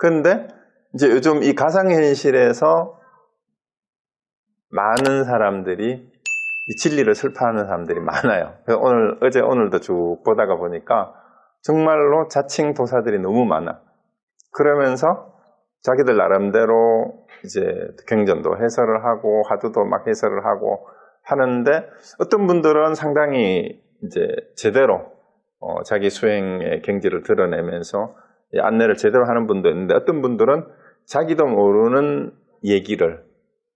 그런데 이제 요즘 이 가상현실에서 많은 사람들이 이 진리를 슬퍼하는 사람들이 많아요. 그래서 오늘도 쭉 보다가 보니까 정말로 자칭 도사들이 너무 많아. 그러면서 자기들 나름대로 이제 경전도 해설을 하고 화두도 막 해설을 하고 하는데, 어떤 분들은 상당히 이제 제대로 자기 수행의 경지를 드러내면서 안내를 제대로 하는 분도 있는데, 어떤 분들은 자기도 모르는 얘기를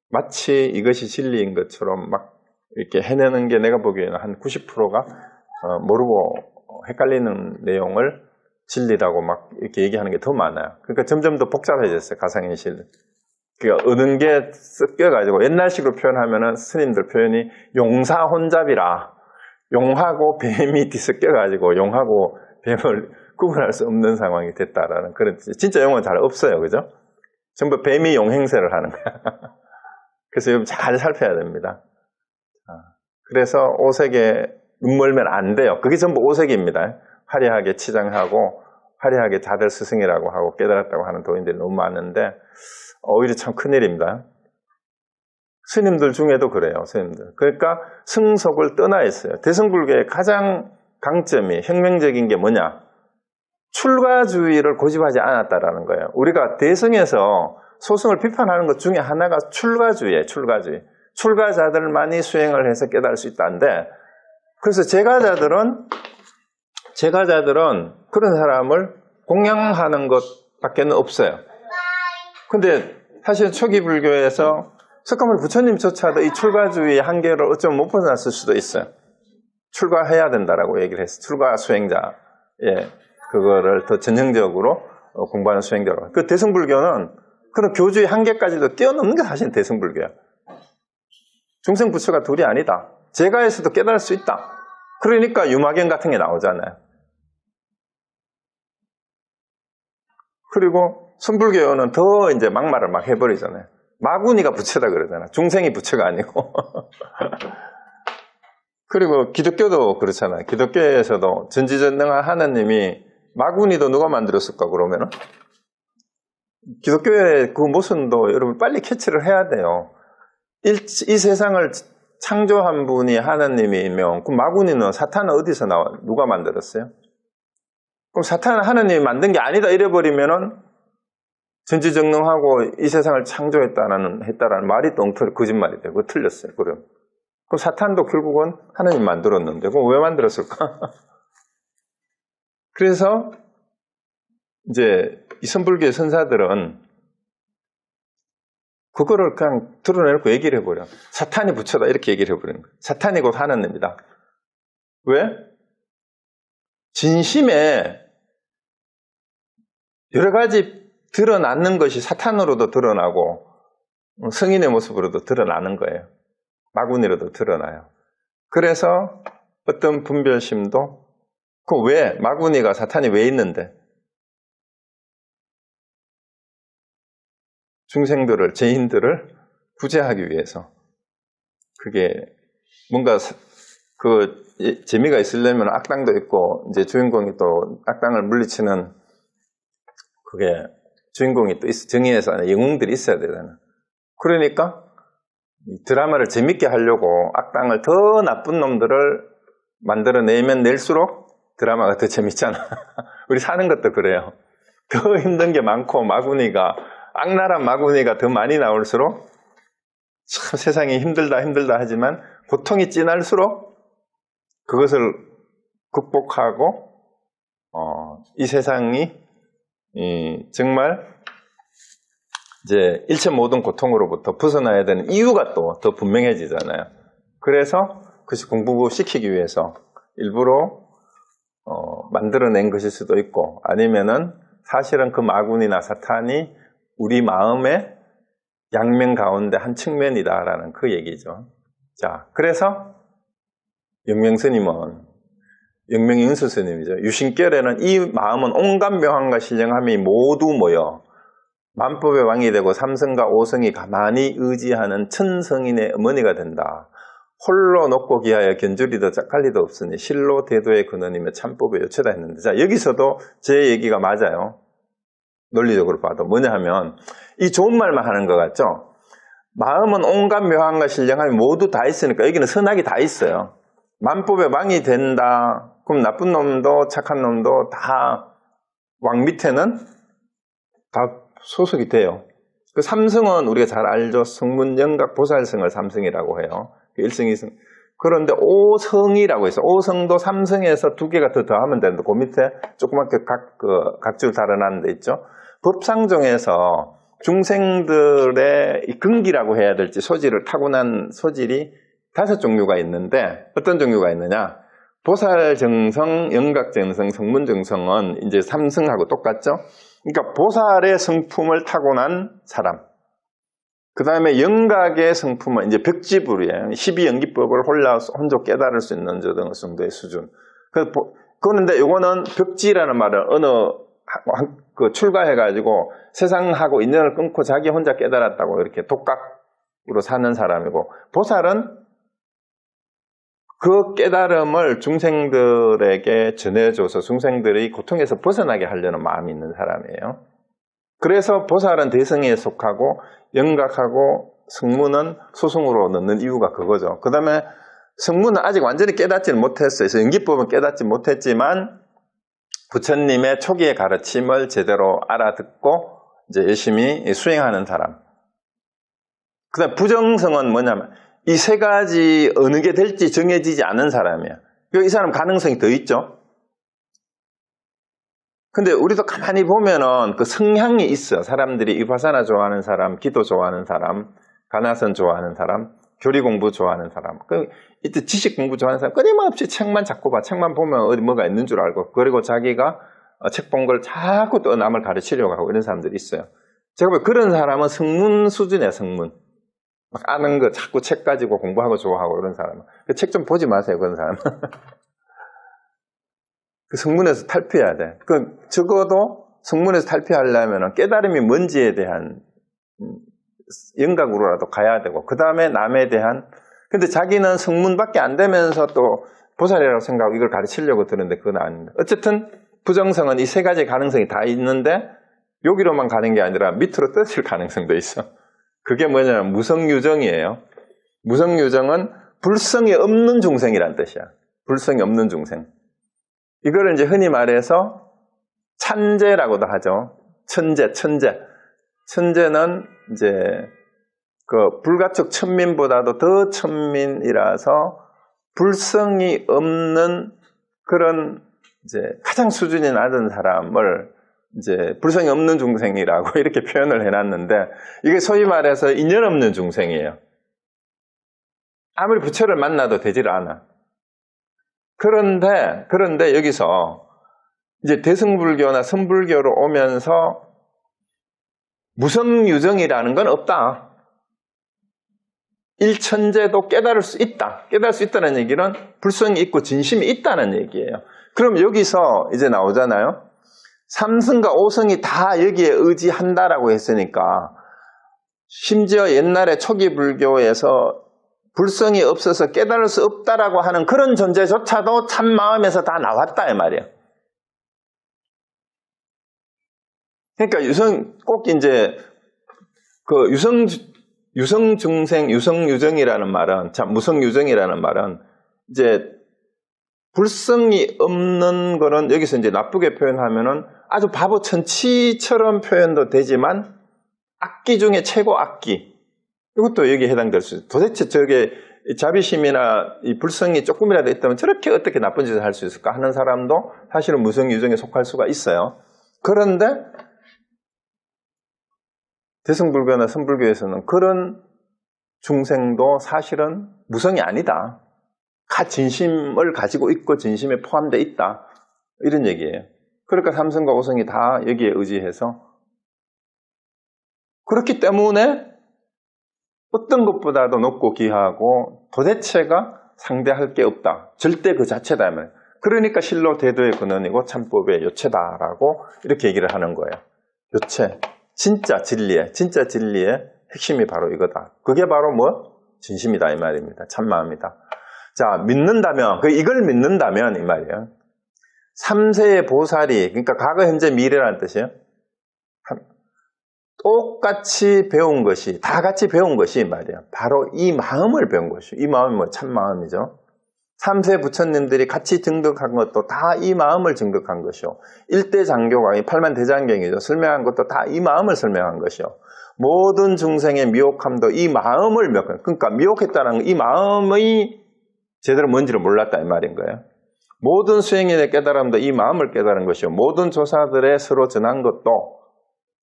마치 이것이 진리인 것처럼 막 이렇게 해내는 게, 내가 보기에는 한 90%가 모르고 헷갈리는 내용을 진리라고 막 이렇게 얘기하는 게 더 많아요. 그러니까 점점 더 복잡해졌어요, 가상현실. 그러니까 어느 게 섞여가지고, 옛날식으로 표현하면은 스님들 표현이 용사혼잡이라, 용하고 뱀이 뒤섞여가지고 용하고 뱀을 구분할 수 없는 상황이 됐다라는 그런, 진짜 용은 잘 없어요, 그죠? 전부 뱀이 용 행세를 하는 거야. 그래서 여러분 잘 살펴야 됩니다. 그래서 오색에 눈멀면 안 돼요. 그게 전부 오색입니다. 화려하게 치장하고 화려하게 자들 스승이라고 하고 깨달았다고 하는 도인들이 너무 많은데, 오히려 참 큰일입니다. 스님들 중에도 그래요, 스님들. 그러니까 승속을 떠나 있어요. 대승불교의 가장 강점이, 혁명적인 게 뭐냐? 출가주의를 고집하지 않았다라는 거예요. 우리가 대승에서 소승을 비판하는 것 중에 하나가 출가주의예요, 출가주의. 출가자들만이 수행을 해서 깨달을 수 있다는데, 그래서 제가자들은 그런 사람을 공양하는 것밖에는 없어요. 근데 사실 초기 불교에서 석가모니 부처님조차도 이 출가주의의 한계를 어쩌면 못 벗어났을 수도 있어요. 출가해야 된다라고 얘기를 했어요. 출가 수행자, 그거를 더 전형적으로 공부하는 수행자로. 그 대승불교는 그런 교주의 한계까지도 뛰어넘는 게 사실 대승불교야. 중생부처가 둘이 아니다. 제가에서도 깨달을 수 있다. 그러니까 유마경 같은 게 나오잖아요. 그리고 선불교는 더 이제 막말을 막 해버리잖아요. 마구니가 부처다 그러잖아요. 중생이 부처가 아니고. 그리고 기독교도 그렇잖아요. 기독교에서도 전지전능한 하나님이 마구니도 누가 만들었을까 그러면은? 기독교의 그 모순도 여러분 빨리 캐치를 해야 돼요. 이 세상을 창조한 분이 하나님이면 그 마구니는, 사탄은 어디서 나와? 누가 만들었어요? 그럼 사탄은 하나님이 만든 게 아니다 이래버리면은 전지전능하고 이 세상을 했다라는 말이 또 거짓말이 되고 틀렸어요. 그럼 사탄도 결국은 하나님 만들었는데 그럼 왜 만들었을까? 그래서 이제 이 선불교의 선사들은 그거를 그냥 드러내놓고 얘기를 해버려. 사탄이 부처다 이렇게 얘기를 해버리는 거예요. 사탄이 곧 하나님이다. 왜? 진심에 여러 가지 드러나는 것이 사탄으로도 드러나고 성인의 모습으로도 드러나는 거예요. 마구니로도 드러나요. 그래서 어떤 분별심도, 왜 마구니가, 사탄이 왜 있는데? 중생들을, 죄인들을 구제하기 위해서. 그게 뭔가 재미가 있으려면 악당도 있고, 이제 주인공이 또 악당을 물리치는, 그게 주인공이 또 정의에서 영웅들이 있어야 되잖아. 그러니까 드라마를 재밌게 하려고 악당을, 더 나쁜 놈들을 만들어내면 낼수록 드라마가 더 재밌잖아. 우리 사는 것도 그래요. 더 힘든 게 많고 악랄한 마구니가 더 많이 나올수록 참 세상이 힘들다 하지만 고통이 진할수록 그것을 극복하고 이 세상이 정말 이제 일체 모든 고통으로부터 벗어나야 되는 이유가 또 더 분명해지잖아요. 그래서 그것이 공부시키기 위해서 일부러 만들어낸 것일 수도 있고, 아니면은 사실은 그 마구니나 사탄이 우리 마음의 양면 가운데 한 측면이다라는 그 얘기죠. 자, 그래서 영명윤수 스님이죠. 유신결에는 이 마음은 온갖 묘함과 신령함이 모두 모여 만법의 왕이 되고 삼성과 오성이 가만히 의지하는 천성인의 어머니가 된다. 홀로 높고 기하여 견줄이도 짝갈리도 없으니 실로 대도의 근원이며 참법의 요체다 했는데, 자, 여기서도 제 얘기가 맞아요. 논리적으로 봐도. 뭐냐 하면 이 좋은 말만 하는 것 같죠? 마음은 온갖 묘함과 신령함이 모두 다 있으니까 여기는 선악이 다 있어요. 만법의 왕이 된다. 그럼 나쁜 놈도 착한 놈도 다 왕 밑에는 다 소속이 돼요. 그 삼성은 우리가 잘 알죠. 성문, 영각, 보살성을 삼성이라고 해요. 1성, 2성. 그런데 5성이라고 해서 5성도 3성에서 2개가 더 더하면 되는데 그 밑에 조그맣게 각줄 달아나는 데 있죠. 법상종에서 중생들의 이 근기라고 해야 될지 소질을 타고난 소질이 5종류가 있는데 어떤 종류가 있느냐? 보살정성, 영각정성, 성문정성은 이제 3성하고 똑같죠? 그러니까 보살의 성품을 타고난 사람. 그 다음에 영각의 성품은 이제 벽지불이에요. 12연기법을 혼자 깨달을 수 있는 정도의 수준. 그런데 요거는 벽지라는 말은 어느 출가해가지고 세상하고 인연을 끊고 자기 혼자 깨달았다고 이렇게 독각으로 사는 사람이고, 보살은 그 깨달음을 중생들에게 전해줘서 중생들이 고통에서 벗어나게 하려는 마음이 있는 사람이에요. 그래서 보살은 대성에 속하고 영각하고 성문은 소승으로 넣는 이유가 그거죠. 그 다음에 성문은 아직 완전히 깨닫지는 못했어요. 그래서 연기법은 깨닫지 못했지만 부처님의 초기의 가르침을 제대로 알아듣고 이제 열심히 수행하는 사람. 그 다음 부정성은 뭐냐면 이 세 가지 어느 게 될지 정해지지 않은 사람이에요. 이 사람 가능성이 더 있죠. 근데 우리도 가만히 보면은 그 성향이 있어. 사람들이 위파사나 좋아하는 사람, 기도 좋아하는 사람, 가나선 좋아하는 사람, 교리 공부 좋아하는 사람. 이때 지식 공부 좋아하는 사람, 끊임없이 책만 자꾸 봐. 책만 보면 어디 뭐가 있는 줄 알고. 그리고 자기가 책 본 걸 자꾸 또 남을 가르치려고 하고 이런 사람들이 있어요. 제가 보기엔 그런 사람은 성문 수준이에요, 성문. 막 아는 거 자꾸 책 가지고 공부하고 좋아하고 이런 사람은. 책 좀 보지 마세요, 그런 사람은. 그 성문에서 탈피해야 돼. 적어도 성문에서 탈피하려면 깨달음이 뭔지에 대한 영각으로라도 가야 되고, 그 다음에 남에 대한, 근데 자기는 성문밖에 안 되면서 또 보살이라고 생각하고 이걸 가르치려고 드는데 그건 아닙니다. 어쨌든 부정성은 이 세 가지 가능성이 다 있는데 여기로만 가는 게 아니라 밑으로 떨어질 가능성도 있어. 그게 뭐냐면 무성유정이에요. 무성유정은 불성이 없는 중생이란 뜻이야. 불성이 없는 중생. 이거를 이제 흔히 말해서 찬재라고도 하죠. 천재. 천재는 이제 그 불가촉 천민보다도 더 천민이라서 불성이 없는 그런 이제 가장 수준이 낮은 사람을 이제 불성이 없는 중생이라고 이렇게 표현을 해놨는데, 이게 소위 말해서 인연 없는 중생이에요. 아무리 부처를 만나도 되질 않아. 그런데 여기서 이제 대승불교나 선불교로 오면서 무성유정이라는 건 없다. 일천재도 깨달을 수 있다. 깨달을 수 있다는 얘기는 불성이 있고 진심이 있다는 얘기예요. 그럼 여기서 이제 나오잖아요. 삼성과 오성이 다 여기에 의지한다라고 했으니까, 심지어 옛날에 초기 불교에서 불성이 없어서 깨달을 수 없다라고 하는 그런 존재조차도 참 마음에서 다 나왔다 이 말이에요. 그러니까 꼭 이제 그 유성유정이라는 말은, 참 무성유정이라는 말은 이제 불성이 없는 거는 여기서 이제 나쁘게 표현하면은 아주 바보 천치처럼 표현도 되지만 악기 중에 최고 악기. 이것도 여기에 해당될 수 있어요. 도대체 저게 자비심이나 이 불성이 조금이라도 있다면 저렇게 어떻게 나쁜 짓을 할 수 있을까 하는 사람도 사실은 무성유정에 속할 수가 있어요. 그런데 대승불교나 선불교에서는 그런 중생도 사실은 무성이 아니다. 진심을 가지고 있고 진심에 포함되어 있다. 이런 얘기예요. 그러니까 삼성과 오성이 다 여기에 의지해서, 그렇기 때문에 어떤 것보다도 높고 귀하고 도대체가 상대할 게 없다. 절대 그 자체다. 그러니까 실로 대도의 근원이고 참법의 요체다라고 이렇게 얘기를 하는 거예요. 요체. 진짜 진리의 핵심이 바로 이거다. 그게 바로 뭐? 진심이다 이 말입니다. 참마음이다. 자, 믿는다면, 이걸 믿는다면 이 말이에요. 3세의 보살이, 그러니까 과거, 현재, 미래라는 뜻이에요. 똑같이 배운 것이, 다 같이 배운 것이 말이야. 바로 이 마음을 배운 것이요. 이 마음이 뭐 참마음이죠. 3세 부처님들이 같이 증득한 것도 다 이 마음을 증득한 것이요. 1대 장교가, 8만 대장경이죠. 설명한 것도 다 이 마음을 설명한 것이요. 모든 중생의 미혹함도 이 마음을 그러니까 미혹했다는 이 마음이 제대로 뭔지를 몰랐다 이 말인 거예요. 모든 수행인의 깨달음도 이 마음을 깨달은 것이요. 모든 조사들의 서로 전한 것도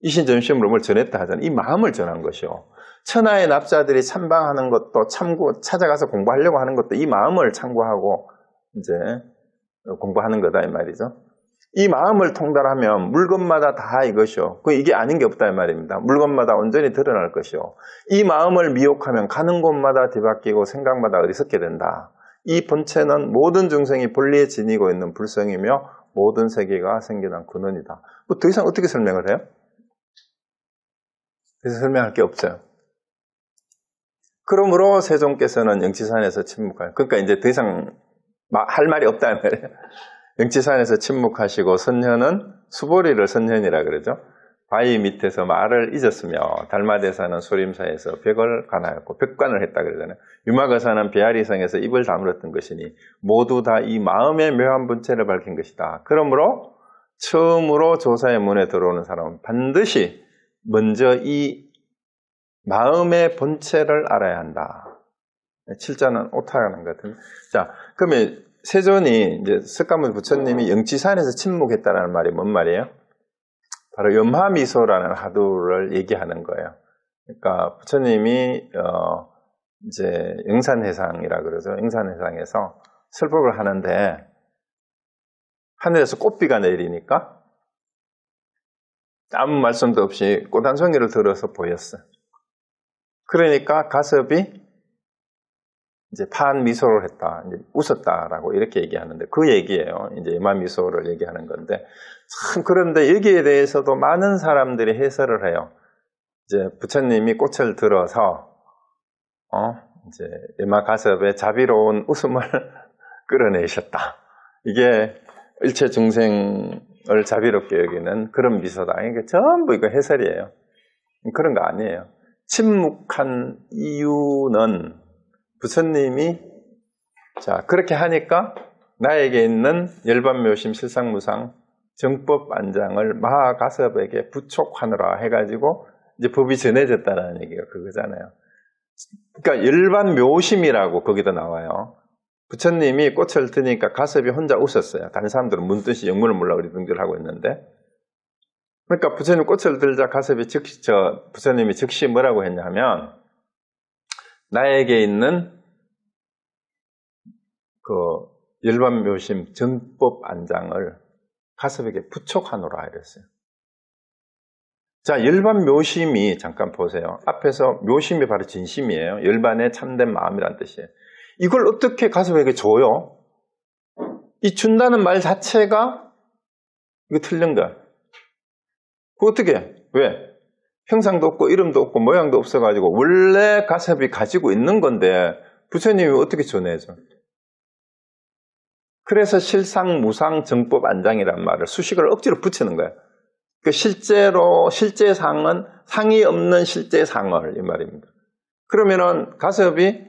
이신전심으로 뭘 전했다 하잖아요. 이 마음을 전한 것이요. 천하의 납자들이 참방하는 것도 찾아가서 공부하려고 하는 것도 이 마음을 참고하고 이제 공부하는 거다 이 말이죠. 이 마음을 통달하면 물건마다 다 이것이요. 이게 아닌 게 없다 이 말입니다. 물건마다 온전히 드러날 것이요. 이 마음을 미혹하면 가는 곳마다 뒤바뀌고 생각마다 어리석게 된다. 이 본체는 모든 중생이 본리에 지니고 있는 불성이며 모든 세계가 생겨난 근원이다. 뭐 더 이상 어떻게 설명을 해요? 그래서 설명할 게 없어요. 그러므로 세종께서는 영치산에서 침묵하여, 그러니까 이제 더 이상 할 말이 없다 말이에요. 영치산에서 침묵하시고 선현은 수보리를 선현이라 그러죠. 바위 밑에서 말을 잊었으며 달마대사는 소림사에서 벽을 관하였고 벽관을 했다 그러잖아요. 유마거사는 비아리성에서 입을 다물었던 것이니 모두 다 이 마음의 묘한 본체를 밝힌 것이다. 그러므로 처음으로 조사의 문에 들어오는 사람은 반드시 먼저 이 마음의 본체를 알아야 한다. 7자는 오타하는 것 같은데. 자, 그러면 세존이 이제 석가모니 부처님이 영치산에서 침묵했다는 말이 뭔 말이에요? 바로 염화미소라는 화두를 얘기하는 거예요. 그러니까 부처님이 이제 영산회상이라 그러죠. 영산회상에서 설법을 하는데 하늘에서 꽃비가 내리니까 아무 말씀도 없이 꽃 한 송이를 들어서 보였어요. 그러니까 가섭이 이제 파한 미소를 했다, 이제 웃었다라고 이렇게 얘기하는데 그 얘기예요. 이제 염화 미소를 얘기하는 건데 참 그런데 여기에 대해서도 많은 사람들이 해설을 해요. 이제 부처님이 꽃을 들어서 이제 염화 가섭의 자비로운 웃음을 끌어내셨다. 이게 일체 중생을 자비롭게 여기는 그런 미소다. 이게 전부 이거 해설이에요. 그런 거 아니에요. 침묵한 이유는 부처님이 자 그렇게 하니까 나에게 있는 열반묘심 실상무상 정법 안장을 마하가섭에게 부촉하느라 해가지고 이제 법이 전해졌다는 얘기가 그거잖아요. 그러니까 열반묘심이라고 거기다 나와요. 부처님이 꽃을 드니까 가섭이 혼자 웃었어요. 다른 사람들은 문 뜻이 영문을 몰라고 등들 하고 있는데 그러니까 부처님 꽃을 들자 가섭이 부처님이 즉시 뭐라고 했냐면 나에게 있는 그 열반묘심 정법 안장을 가섭에게 부촉하노라 이랬어요. 자, 열반묘심이 잠깐 보세요. 앞에서 묘심이 바로 진심이에요. 열반의 참된 마음이란 뜻이에요. 이걸 어떻게 가섭에게 줘요? 이 준다는 말 자체가 이거 틀린 거야. 그거 어떻게 해? 왜? 형상도 없고 이름도 없고 모양도 없어가지고 원래 가섭이 가지고 있는 건데 부처님이 어떻게 전해줘? 그래서 실상, 무상, 정법, 안장이란 말을 수식을 억지로 붙이는 거야. 그 실제로 실제상은 상이 없는 실제상을 이 말입니다. 그러면은 가섭이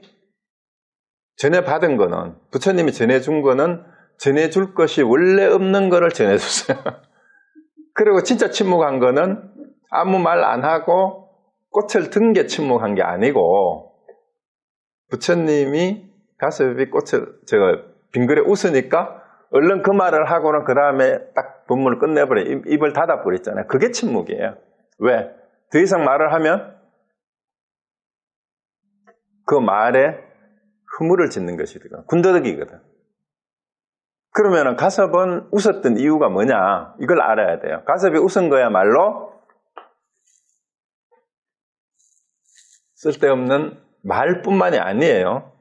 전해받은 거는 부처님이 전해준 거는 전해줄 것이 원래 없는 거를 전해줬어요. 그리고 진짜 침묵한 거는 아무 말 안 하고 꽃을 든 게 침묵한 게 아니고 부처님이 가섭이 꽃을 빙그레 웃으니까 얼른 그 말을 하고는 그 다음에 딱 본문을 끝내버려 입을 닫아버렸잖아요. 그게 침묵이에요. 왜? 더 이상 말을 하면 그 말에 흐물을 짓는 것이거든. 군더더기거든. 그러면 가섭은 웃었던 이유가 뭐냐? 이걸 알아야 돼요. 가섭이 웃은 거야말로 쓸데없는 말뿐만이 아니에요.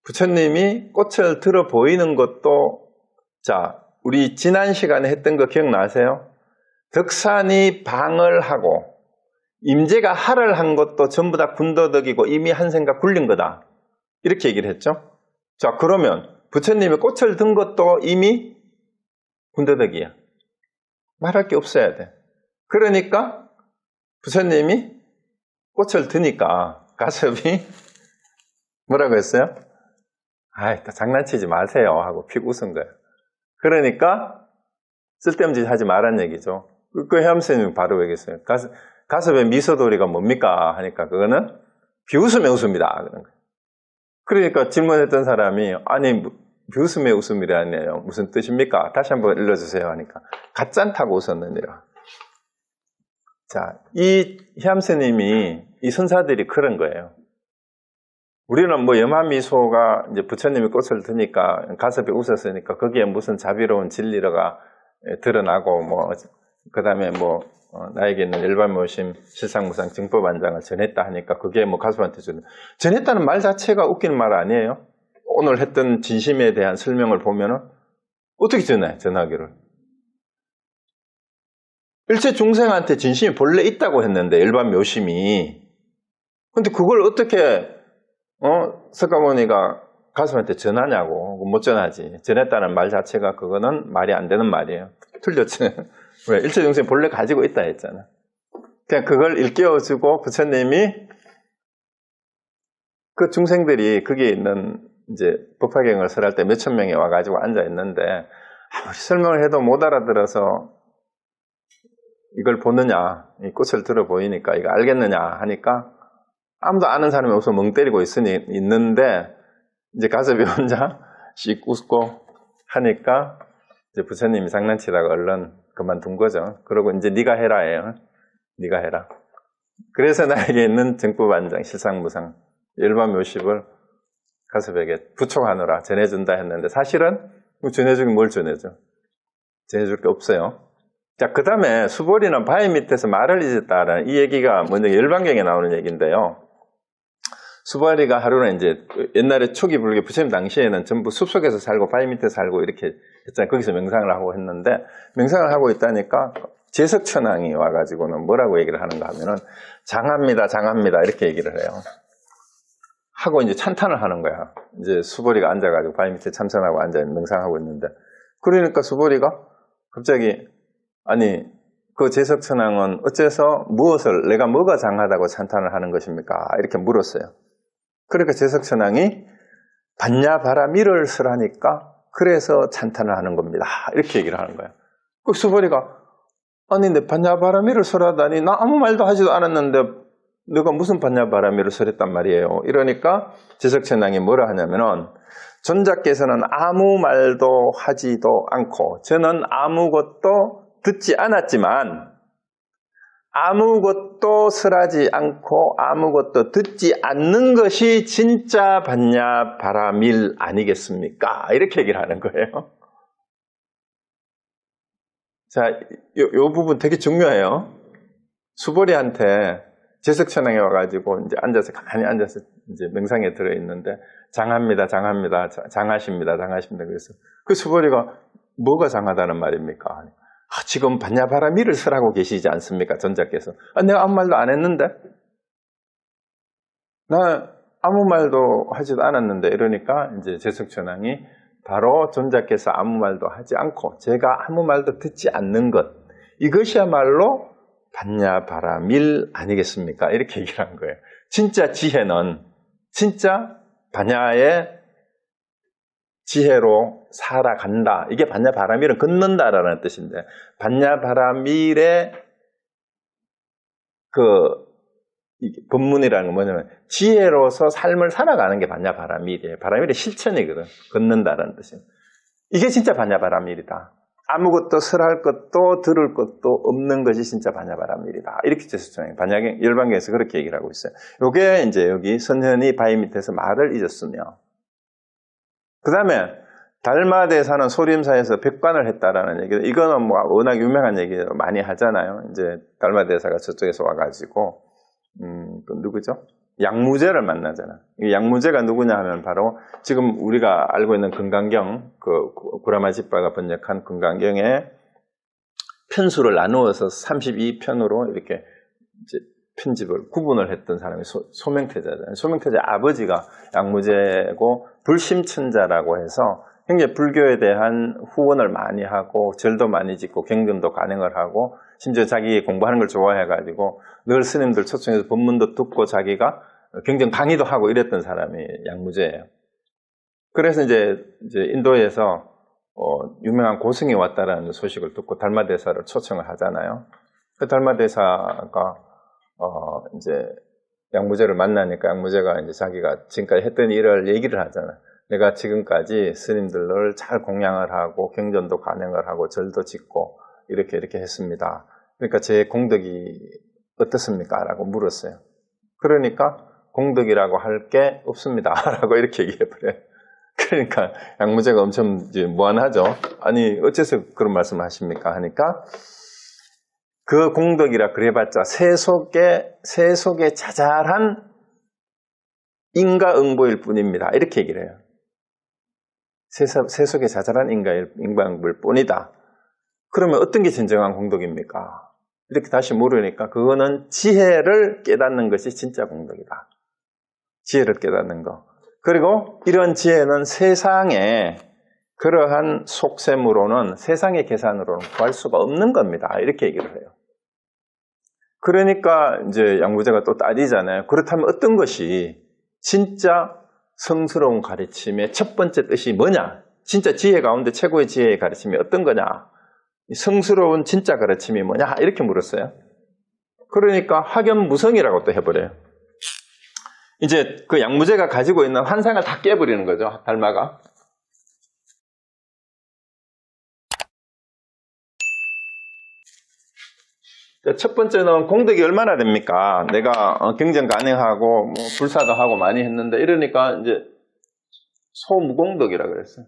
부처님이 꽃을 들어 보이는 것도 자, 우리 지난 시간에 했던 거 기억나세요? 덕산이 방을 하고 임재가 할을 한 것도 전부 다 군더더기고 이미 한 생각 굴린 거다. 이렇게 얘기를 했죠. 자, 그러면 부처님이 꽃을 든 것도 이미 군더더기야. 말할 게 없어야 돼. 그러니까 부처님이 꽃을 드니까 가섭이 뭐라고 했어요? 아이, 장난치지 마세요 하고 픽 웃은 거예요. 그러니까 쓸데없는 짓 하지 말란 얘기죠. 그 해암스님이 바로 얘기했어요. 가섭의 미소도리가 뭡니까? 하니까 그거는 비웃음의 웃음이다. 그런 거예요. 그러니까 질문했던 사람이 아니 비웃음의 웃음이라니요. 무슨 뜻입니까? 다시 한번 읽어주세요 하니까 가짠타고 웃었느니라. 자, 이 해암스님이 이 선사들이 그런 거예요. 우리는 뭐 염화미소가 이제 부처님이 꽃을 드니까 가섭이 웃었으니까 거기에 무슨 자비로운 진리가 드러나고 뭐 그 다음에 뭐 나에게는 일반모심 실상무상 증법안장을 전했다 하니까 그게 뭐 가섭한테 전했다는 말 자체가 웃기는 말 아니에요. 오늘 했던 진심에 대한 설명을 보면은 어떻게 전하기를 일체 중생한테 진심이 본래 있다고 했는데 일반 묘심이 근데 그걸 어떻게 석가모니가 가슴한테 전하냐고. 못 전하지. 전했다는 말 자체가 그거는 말이 안 되는 말이에요. 틀렸지. 왜? 일체중생 본래 가지고 있다 했잖아. 그냥 그걸 일깨워주고 부처님이 그 중생들이 거기에 있는 이제 법화경을 설할 때 몇천 명이 와가지고 앉아 있는데 아무리 설명을 해도 못 알아들어서 이걸 보느냐, 이 꽃을 들어 보이니까 이거 알겠느냐 하니까 아무도 아는 사람이 없어 멍 때리고 있는데 이제 가섭이 혼자 씩 웃고 하니까 이제 부처님이 장난치다가 얼른 그만둔 거죠. 그러고 이제 네가 해라예요. 네가 해라. 그래서 나에게 있는 정법안장, 실상무상, 일반 묘십을 가섭에게 부촉하느라 전해준다 했는데 사실은 전해주긴 뭘 전해줘? 전해줄 게 없어요. 자, 그 다음에 수보리는 바위 밑에서 말을 잊었다라는 이 얘기가 먼저 열반경에 나오는 얘기인데요. 수보리가 하루는 이제 옛날에 초기 불교 부처님 당시에는 전부 숲속에서 살고 바위 밑에 살고 이렇게 했잖아요. 거기서 명상을 하고 했는데 명상을 하고 있다니까 제석천왕이 와가지고는 뭐라고 얘기를 하는가 하면은 장합니다, 장합니다 이렇게 얘기를 해요. 하고 이제 찬탄을 하는 거야. 이제 수보리가 앉아가지고 바위 밑에 참선하고 앉아 명상하고 있는데 그러니까 수보리가 갑자기 아니 그 제석천왕은 어째서 무엇을 내가 뭐가 장하다고 찬탄을 하는 것입니까? 이렇게 물었어요. 그러니까 제석천왕이 반야바라미를 설하니까 그래서 찬탄을 하는 겁니다. 이렇게 얘기를 하는 거예요. 그 수보리가 아니 내 반야바라미를 설하다니 나 아무 말도 하지도 않았는데 너가 무슨 반야바라미를 설했단 말이에요. 이러니까 제석천왕이 뭐라 하냐면은 존자께서는 아무 말도 하지도 않고 저는 아무것도 듣지 않았지만 아무것도 설하지 않고 아무것도 듣지 않는 것이 진짜 반야바라밀 아니겠습니까? 이렇게 얘기를 하는 거예요. 자, 요 부분 되게 중요해요. 수보리한테 제석천왕이 와가지고 이제 앉아서 가만히 앉아서 이제 명상에 들어 있는데 장합니다, 장합니다, 장하십니다, 장하십니다. 그래서 그 수보리가 뭐가 장하다는 말입니까? 지금 반야바라미를 설하고 계시지 않습니까? 전자께서. 내가 아무 말도 안 했는데? 나 아무 말도 하지도 않았는데 이러니까 이제 제석천왕이 바로 전자께서 아무 말도 하지 않고 제가 아무 말도 듣지 않는 것 이것이야말로 반야바라밀 아니겠습니까? 이렇게 얘기를 한 거예요. 진짜 지혜는 진짜 반야의 지혜로 살아간다. 이게 반야바라밀은 걷는다라는 뜻인데 반야바라밀의 본문이라는 건 뭐냐면 지혜로서 삶을 살아가는 게 반야바라밀이에요. 바라밀의 실천이거든. 걷는다라는 뜻이에요. 이게 진짜 반야바라밀이다. 아무것도 설할 것도 들을 것도 없는 것이 진짜 반야바라밀이다. 이렇게 제석천왕이 열반경에서 그렇게 얘기를 하고 있어요. 요게 이제 여기 선현이 바위 밑에서 말을 잊었으며 그 다음에 달마대사는 소림사에서 백관을 했다라는 얘기. 이거는 뭐 워낙 유명한 얘기 많이 하잖아요. 이제 달마대사가 저쪽에서 와가지고 그 누구죠? 양무제를 만나잖아. 이 양무제가 누구냐 하면 바로 지금 우리가 알고 있는 금강경, 그 구라마집바가 번역한 금강경의 편수를 나누어서 32편으로 이렇게 이제 편집을 구분을 했던 사람이 소명태자잖아요. 소명태자 아버지가 양무제고 불심천자라고 해서 굉장히 불교에 대한 후원을 많이 하고 절도 많이 짓고 경전도 간행을 하고 심지어 자기 공부하는 걸 좋아해가지고 늘 스님들 초청해서 법문도 듣고 자기가 경전 강의도 하고 이랬던 사람이 양무제예요. 그래서 이제 인도에서 유명한 고승이 왔다라는 소식을 듣고 달마대사를 초청을 하잖아요. 그 달마대사가 이제 양무제를 만나니까 양무제가 이제 자기가 지금까지 했던 일을 얘기를 하잖아요. 내가 지금까지 스님들을 잘 공양을 하고 경전도 간행을 하고 절도 짓고 이렇게 했습니다. 그러니까 제 공덕이 어떻습니까? 라고 물었어요. 그러니까 공덕이라고 할 게 없습니다. 라고 이렇게 얘기해버려요. 그러니까 양무제가 엄청 이제 무안하죠. 아니 어째서 그런 말씀을 하십니까? 하니까 그 공덕이라 그래봤자 새 속에 자잘한 인가응보일 뿐입니다. 이렇게 얘기를 해요. 새 속에 자잘한 인가응보일 뿐이다. 그러면 어떤 게 진정한 공덕입니까? 이렇게 다시 물으니까 그거는 지혜를 깨닫는 것이 진짜 공덕이다. 지혜를 깨닫는 거. 그리고 이런 지혜는 세상에 그러한 속셈으로는 세상의 계산으로는 구할 수가 없는 겁니다. 이렇게 얘기를 해요. 그러니까 이제 양무제가 또 따지잖아요. 그렇다면 어떤 것이 진짜 성스러운 가르침의 첫 번째 뜻이 뭐냐? 진짜 지혜 가운데 최고의 지혜의 가르침이 어떤 거냐? 성스러운 진짜 가르침이 뭐냐? 이렇게 물었어요. 그러니까 확연무성이라고 또 해버려요. 이제 그 양무제가 가지고 있는 환상을 다 깨버리는 거죠. 달마가. 첫 번째는 공덕이 얼마나 됩니까? 내가 경전 간행하고 뭐 불사도 하고 많이 했는데 이러니까 이제 소무공덕이라 그랬어요.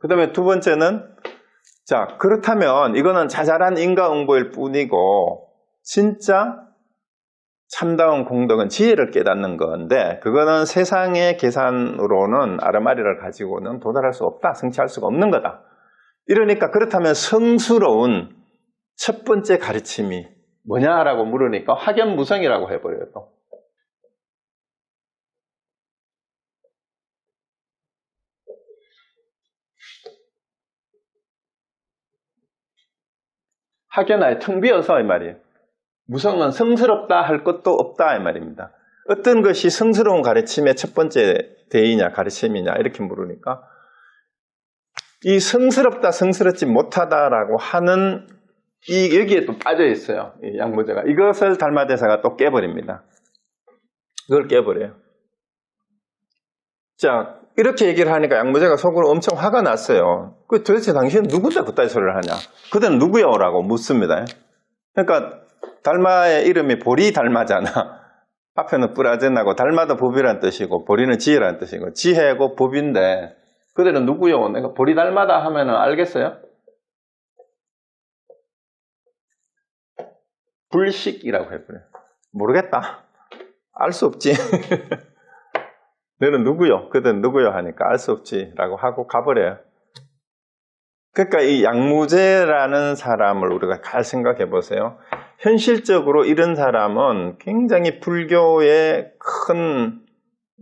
그 다음에 두 번째는 자 그렇다면 이거는 자잘한 인가응보일 뿐이고 진짜 참다운 공덕은 지혜를 깨닫는 건데 그거는 세상의 계산으로는 아르마리를 가지고는 도달할 수 없다. 성취할 수가 없는 거다. 이러니까 그렇다면 성스러운 첫 번째 가르침이 뭐냐라고 물으니까 확연무성이라고 해버려요. 또. 확연하게 텅 비어서 이 말이에요. 무성은 성스럽다 할 것도 없다 이 말입니다. 어떤 것이 성스러운 가르침의 첫 번째 대의냐 가르침이냐 이렇게 물으니까 이 성스럽다 성스럽지 못하다라고 하는 여기에 또 빠져 있어요. 이 양무제가. 이것을 달마대사가 또 깨버립니다. 이걸 깨버려요. 자 이렇게 얘기를 하니까 양무제가 속으로 엄청 화가 났어요. 도대체 당신은 누군데 그따위 소리를 하냐? 그대는 누구요? 라고 묻습니다. 그러니까 달마의 이름이 보리달마잖아. 앞에는 뿌라젠하고 달마도 법이란 뜻이고 보리는 지혜란 뜻이고 지혜고 법인데 그들은 누구요? 내가 보리달마다 하면은 알겠어요? 불식이라고 해버려요. 모르겠다. 알 수 없지. 너는 누구요? 그들은 누구요? 하니까 알 수 없지 라고 하고 가버려요. 그러니까 이 양무제라는 사람을 우리가 잘 생각해 보세요. 현실적으로 이런 사람은 굉장히 불교의 큰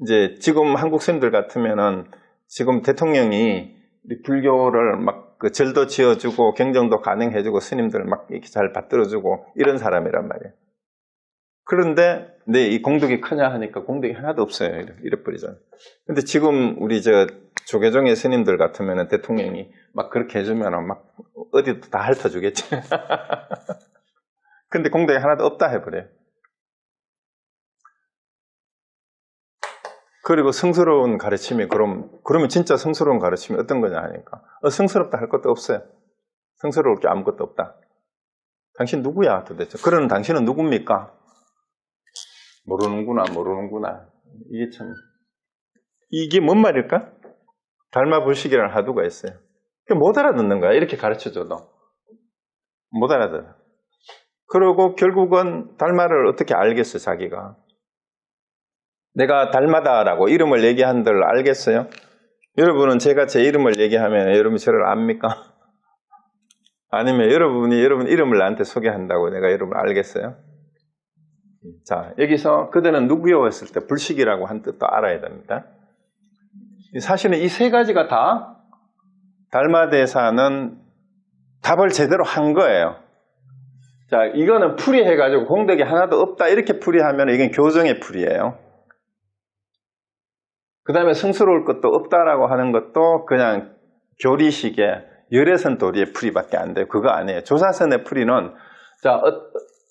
이제 지금 한국 스님들 같으면은 지금 대통령이 불교를 막 그 절도 지어주고 경정도 가능해주고 스님들 막 이렇게 잘 받들어주고 이런 사람이란 말이에요. 그런데 내 이 공덕이 크냐 하니까 공덕이 하나도 없어요. 이래버리잖아요. 근데 지금 우리 조계종의 스님들 같으면은 대통령이 막 그렇게 해주면은 막 어디도 다 핥아주겠지. 근데 공덕이 하나도 없다 해버려요. 그리고 성스러운 가르침이 그러면 진짜 성스러운 가르침이 어떤 거냐 하니까 성스럽다 할 것도 없어요. 성스러울 게 아무것도 없다. 당신 누구야 도대체? 그러는 당신은 누굽니까? 모르는구나. 이게 뭔 말일까? 달마불식이라는 하두가 있어요. 못 알아듣는 거야. 이렇게 가르쳐줘도 못 알아들어. 그리고 결국은 달마를 어떻게 알겠어 자기가. 내가 달마다라고 이름을 얘기한들 알겠어요? 여러분은 제가 제 이름을 얘기하면 여러분이 저를 압니까? 아니면 여러분 이름을 나한테 소개한다고 내가 여러분을 알겠어요? 자, 여기서 그대는 누구였을 때 불식이라고 한 뜻도 알아야 됩니다. 사실은 이 세 가지가 다 달마대사는 답을 제대로 한 거예요. 자, 이거는 풀이해가지고 공덕이 하나도 없다 이렇게 풀이하면 이건 교정의 풀이에요. 그 다음에 성스러울 것도 없다라고 하는 것도 그냥 교리식의 열애선 도리의 풀이밖에 안 돼요. 그거 아니에요. 조사선의 풀이는 자,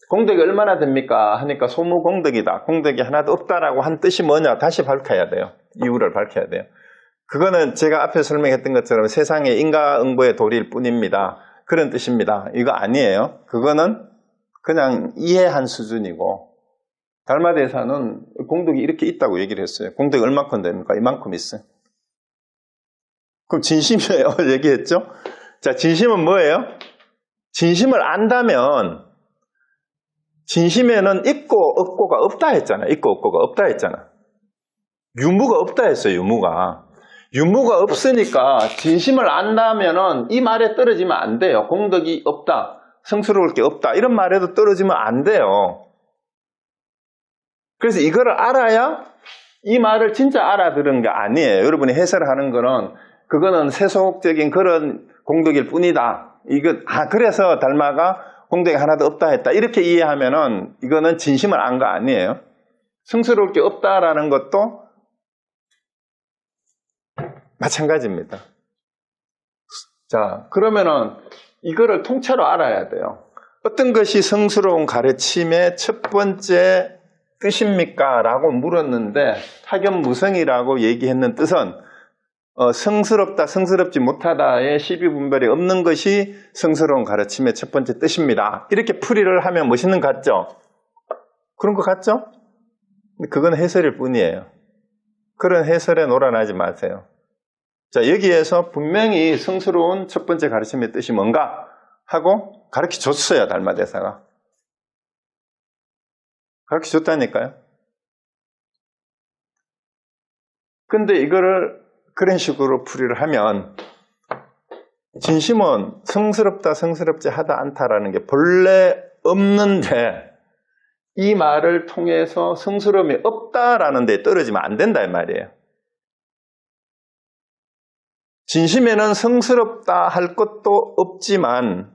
공덕이 얼마나 됩니까? 하니까 소무공덕이다. 공덕이 하나도 없다라고 한 뜻이 뭐냐? 다시 밝혀야 돼요. 이유를 밝혀야 돼요. 그거는 제가 앞에 설명했던 것처럼 세상의 인과응보의 도리일 뿐입니다. 그런 뜻입니다. 이거 아니에요. 그거는 그냥 이해한 수준이고, 달마대사는 공덕이 이렇게 있다고 얘기를 했어요. 공덕이 얼마큼 됩니까? 이만큼 있어요. 그럼 진심이에요. 얘기했죠? 자, 진심은 뭐예요? 진심을 안다면, 진심에는 있고 없고가 없다 했잖아. 있고 없고가 없다 했잖아. 유무가 없다 했어요. 유무가 없으니까 진심을 안다면은 이 말에 떨어지면 안 돼요. 공덕이 없다, 성스러울 게 없다 이런 말에도 떨어지면 안 돼요. 그래서 이거를 알아야 이 말을 진짜 알아들은 게 아니에요. 여러분이 해설하는 거는 그거는 세속적인 그런 공덕일 뿐이다. 그래서 달마가 공덕이 하나도 없다 했다 이렇게 이해하면은 이거는 진심을 안 거 아니에요. 성스러울 게 없다라는 것도 마찬가지입니다. 자, 그러면은 이거를 통째로 알아야 돼요. 어떤 것이 성스러운 가르침의 첫 번째 뜻입니까? 라고 물었는데 타견무성이라고 얘기했는 뜻은 성스럽다, 성스럽지 못하다의 시비분별이 없는 것이 성스러운 가르침의 첫 번째 뜻입니다. 이렇게 풀이를 하면 멋있는 것 같죠? 그런 것 같죠? 그건 해설일 뿐이에요. 그런 해설에 놀아나지 마세요. 자, 여기에서 분명히 성스러운 첫 번째 가르침의 뜻이 뭔가 하고 가르쳐 줬어요. 달마대사가. 가르쳐 줬다니까요. 근데 이거를 그런 식으로 풀이를 하면 진심은 성스럽다, 성스럽지 하다 않다라는 게 본래 없는데 이 말을 통해서 성스러움이 없다라는 데 떨어지면 안 된다 이 말이에요. 진심에는 성스럽다 할 것도 없지만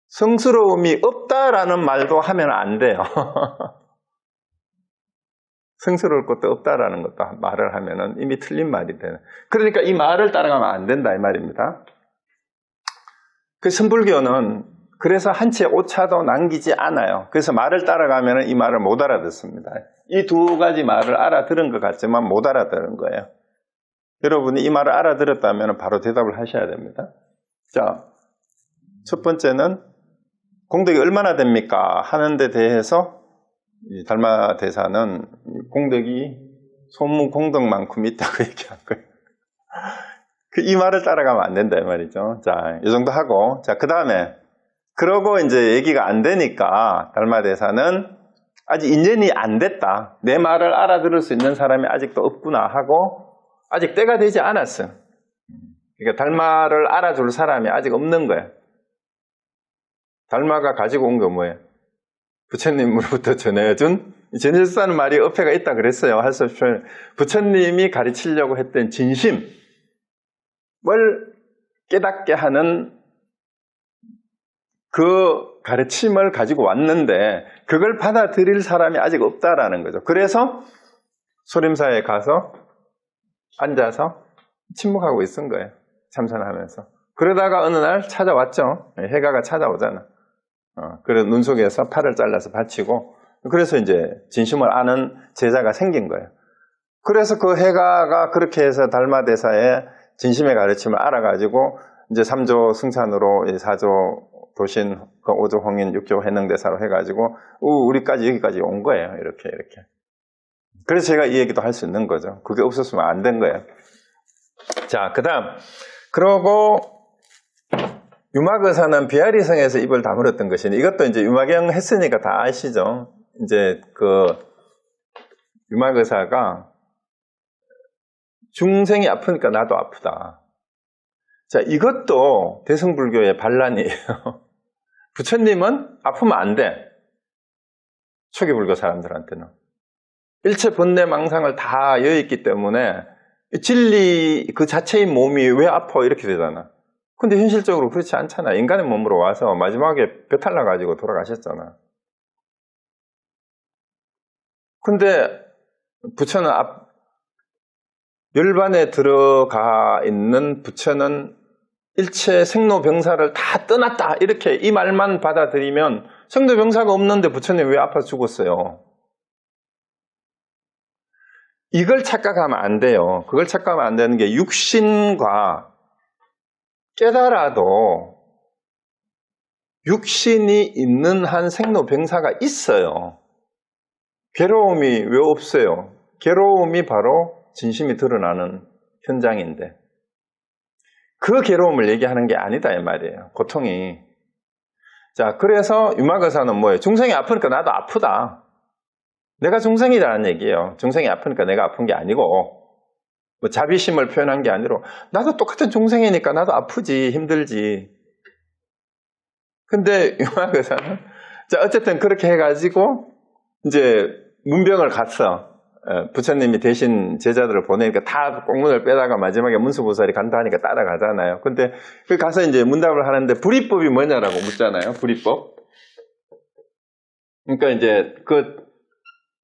성스러움이 없다라는 말도 하면 안 돼요. 성스러울 것도 없다라는 것도 말을 하면은 이미 틀린 말이 되는. 그러니까 이 말을 따라가면 안 된다 이 말입니다. 그 선불교는 그래서 한 채 오차도 남기지 않아요. 그래서 말을 따라가면은 이 말을 못 알아듣습니다. 이 두 가지 말을 알아들은 것 같지만 못 알아들은 거예요. 여러분이 이 말을 알아들었다면 바로 대답을 하셔야 됩니다. 자, 첫 번째는 공덕이 얼마나 됩니까? 하는 데 대해서 이 달마대사는 공덕이 소무공덕만큼 있다고 얘기한 거예요. 이 말을 따라가면 안 된다 이 말이죠. 자, 이 정도 하고, 자, 그 다음에 그러고 이제 얘기가 안 되니까 달마대사는 아직 인연이 안 됐다. 내 말을 알아들을 수 있는 사람이 아직도 없구나 하고 아직 때가 되지 않았어. 그러니까 달마를 알아줄 사람이 아직 없는 거야. 달마가 가지고 온 거 뭐예요? 부처님으로부터 전해준, 전해줬다는 말이 어폐가 있다 그랬어요. 할 수 없이 부처님이 가르치려고 했던 진심을 깨닫게 하는 그 가르침을 가지고 왔는데 그걸 받아들일 사람이 아직 없다라는 거죠. 그래서 소림사에 가서 앉아서 침묵하고 있은 거예요. 참선하면서. 그러다가 어느 날 찾아왔죠. 해가가 찾아오잖아. 그래서 눈 속에서 팔을 잘라서 바치고, 그래서 이제 진심을 아는 제자가 생긴 거예요. 그래서 그 해가가 그렇게 해서 달마대사의 진심의 가르침을 알아가지고 이제 3조 승찬으로 4조 도신, 5조 홍인, 6조 해능대사로 해가지고 우리까지 여기까지 온 거예요. 이렇게. 그래서 제가 이 얘기도 할 수 있는 거죠. 그게 없었으면 안 된 거예요. 자, 그 다음. 그러고 유막의사는 비아리성에서 입을 다물었던 것이니, 이것도 이제 유막영 했으니까 다 아시죠? 이제 유막의사가 중생이 아프니까 나도 아프다. 자, 이것도 대승불교의 반란이에요. 부처님은 아프면 안 돼. 초기불교 사람들한테는. 일체 번뇌 망상을 다 여있기 때문에 진리 그 자체인 몸이 왜 아파 이렇게 되잖아. 근데 현실적으로 그렇지 않잖아. 인간의 몸으로 와서 마지막에 배탈 나가지고 돌아가셨잖아. 근데 부처는 열반에 들어가 있는 부처는 일체 생로병사를 다 떠났다 이렇게 이 말만 받아들이면 생로병사가 없는데 부처님 왜 아파 죽었어요? 이걸 착각하면 안 돼요. 그걸 착각하면 안 되는 게 육신과 깨달아도 육신이 있는 한 생로병사가 있어요. 괴로움이 왜 없어요? 괴로움이 바로 진심이 드러나는 현장인데 그 괴로움을 얘기하는 게 아니다 이 말이에요. 고통이. 자, 그래서 유마거사는 뭐예요? 중생이 아프니까 나도 아프다. 내가 중생이라는 얘기예요. 중생이 아프니까 내가 아픈 게 아니고 뭐 자비심을 표현한 게 아니라 나도 똑같은 중생이니까 나도 아프지 힘들지. 근데 유마거사는 자 어쨌든 그렇게 해가지고 이제 문병을 갔어. 부처님이 대신 제자들을 보내니까 다 공문을 빼다가 마지막에 문수보살이 간다 하니까 따라가잖아요. 근데 그 가서 이제 문답을 하는데 불이법이 뭐냐라고 묻잖아요. 불이법. 그러니까 이제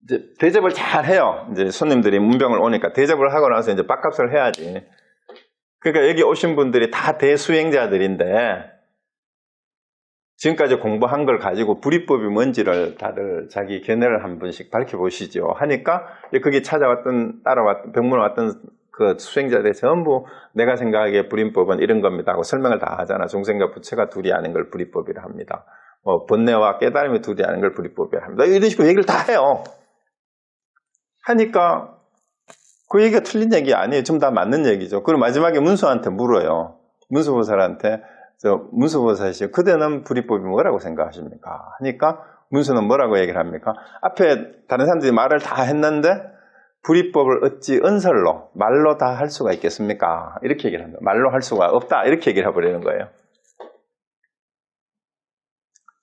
이제 대접을 잘 해요. 이제 손님들이 문병을 오니까 대접을 하고 나서 이제 밥값을 해야지. 그러니까 여기 오신 분들이 다 대수행자들인데 지금까지 공부한 걸 가지고 불이법이 뭔지를 다들 자기 견해를 한 번씩 밝혀보시죠. 하니까 거기 따라왔던, 병문에 왔던 그 수행자들이 전부 내가 생각하기에 불이법은 이런 겁니다 하고 설명을 다 하잖아. 중생과 부처가 둘이 아는 걸 불이법이라 합니다. 뭐 번뇌와 깨달음이 둘이 아는 걸 불이법이라 합니다. 이런 식으로 얘기를 다 해요. 하니까 그 얘기가 틀린 얘기 아니에요. 좀 다 맞는 얘기죠. 그리고 마지막에 문수한테 물어요. 문수보살한테 문수보살이시요. 그대는 불이법이 뭐라고 생각하십니까? 하니까 문수는 뭐라고 얘기를 합니까? 앞에 다른 사람들이 말을 다 했는데 불이법을 어찌 언설로 말로 다 할 수가 있겠습니까? 이렇게 얘기를 합니다. 말로 할 수가 없다 이렇게 얘기를 해버리는 거예요.